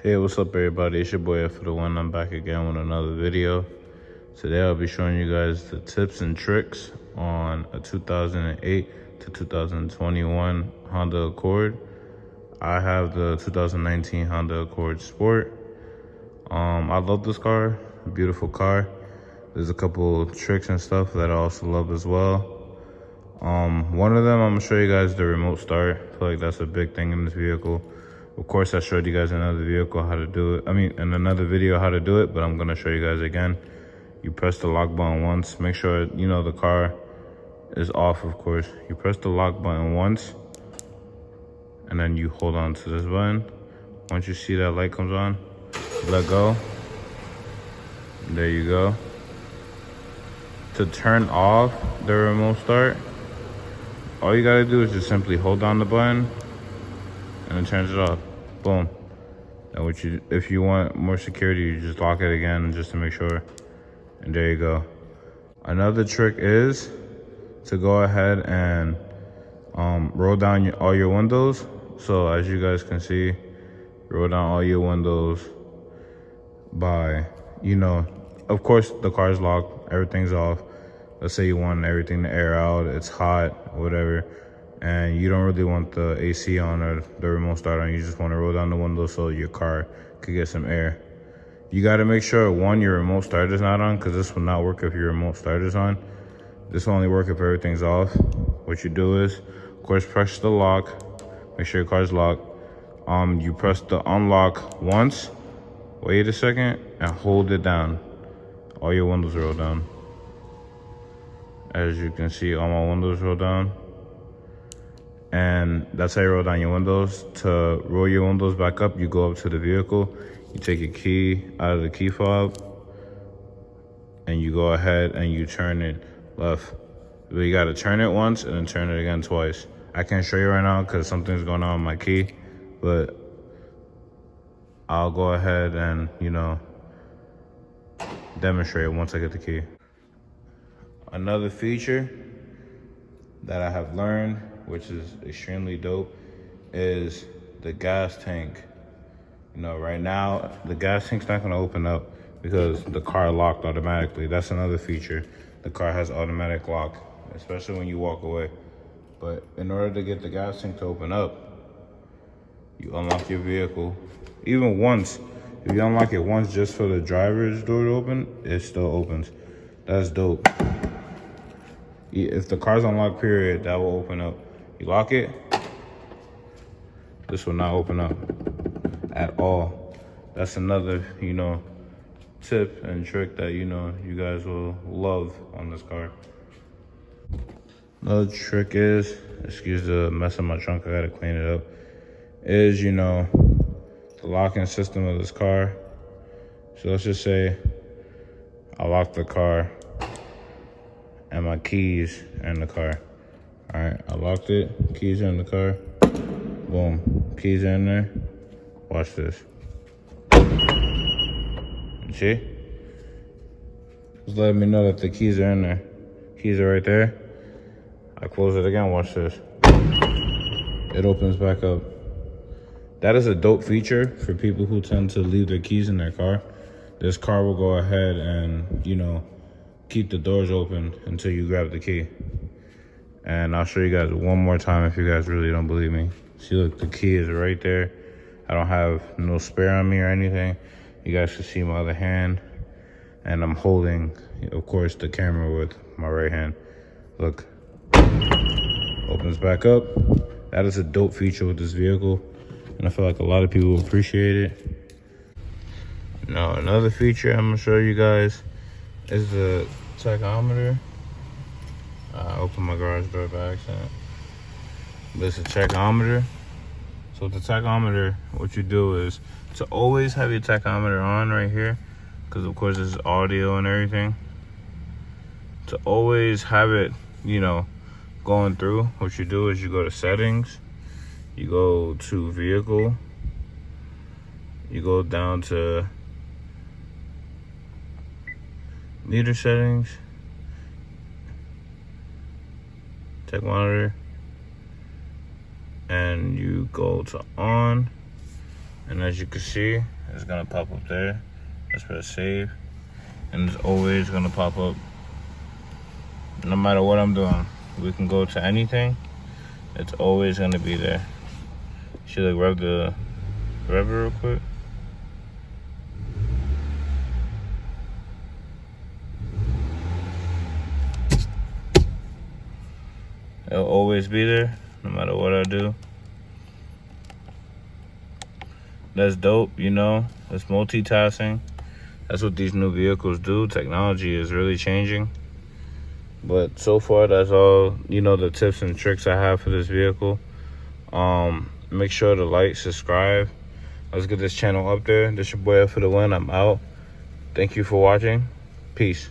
Hey, what's up everybody? It's your boy F for the one. I'm back again with another video. Today I'll be showing you guys the tips and tricks on a 2008 to 2021 Honda Accord. I have the 2019 Honda Accord Sport. I love this car, beautiful car. There's a couple tricks and stuff that I also love as well. One of them, I'm gonna show you guys the remote start. I feel like that's a big thing in this vehicle. Of course, I showed you guys in another vehicle how to do it. In another video how to do it, but I'm gonna show you guys again. You press the lock button once. Make sure, the car is off, of course. You press the lock button once, and then you hold on to this button. Once you see that light comes on, let go. There you go. To turn off the remote start, all you gotta do is just simply hold down the button, and it turns it off. Boom. And if you want more security, you just lock it again just to make sure. And there you go. Another trick is to go ahead and roll down all your windows. So as you guys can see, roll down all your windows by, of course the car's locked, everything's off. Let's say you want everything to air out, it's hot, whatever, and you don't really want the AC on or the remote start on. You just want to roll down the window so your car could get some air. You got to make sure, one, your remote start is not on, because this will not work if your remote start is on. This will only work if everything's off. What you do is, of course, press the lock. Make sure your car's locked. You press the unlock once, wait a second, and hold it down. All your windows roll down. As you can see, all my windows roll down. And that's how you roll down your windows. To roll your windows back up, you go up to the vehicle, you take your key out of the key fob, and you go ahead and you turn it left. But you gotta turn it once and then turn it again twice. I can't show you right now because something's going on with my key, but I'll go ahead and, demonstrate once I get the key. Another feature that I have learned, which is extremely dope, is the gas tank. Right now, the gas tank's not gonna open up because the car locked automatically. That's another feature. The car has automatic lock, especially when you walk away. But in order to get the gas tank to open up, you unlock your vehicle. Even once, if you unlock it once just for the driver's door to open, it still opens. That's dope. If the car's unlocked, period, that will open up. You lock it, this will not open up at all. That's another, tip and trick that, you guys will love on this car. Another trick is, excuse the mess in my trunk, I gotta clean it up, is, the locking system of this car. So let's just say I lock the car and my keys are in the car. All right, I locked it, keys are in the car. Boom, keys are in there. Watch this. You see? It's letting me know that the keys are in there. Keys are right there. I close it again, watch this. It opens back up. That is a dope feature for people who tend to leave their keys in their car. This car will go ahead and, keep the doors open until you grab the key. And I'll show you guys one more time if you guys really don't believe me. See, look, the key is right there. I don't have no spare on me or anything. You guys can see my other hand. And I'm holding, of course, the camera with my right hand. Look, opens back up. That is a dope feature with this vehicle. And I feel like a lot of people appreciate it. Now, another feature I'm gonna show you guys is the tachometer. I opened my garage door by accident. But it's a tachometer. So with the tachometer, what you do is to always have your tachometer on right here, because of course this is audio and everything. To always have it, going through, what you do is you go to settings, you go to vehicle, you go down to meter settings, tech monitor, and you go to on, And as you can see, it's gonna pop up there. Let's press save. And it's always gonna pop up no matter what I'm doing. We can go to anything. It's always gonna be there. Should I rev it real quick? It'll always be there, no matter what I do. That's dope, you know. It's multitasking. That's what these new vehicles do. Technology is really changing. But so far, that's all, you know, the tips and tricks I have for this vehicle. Make sure to like, subscribe. Let's get this channel up there. This your boy F for the win. I'm out. Thank you for watching. Peace.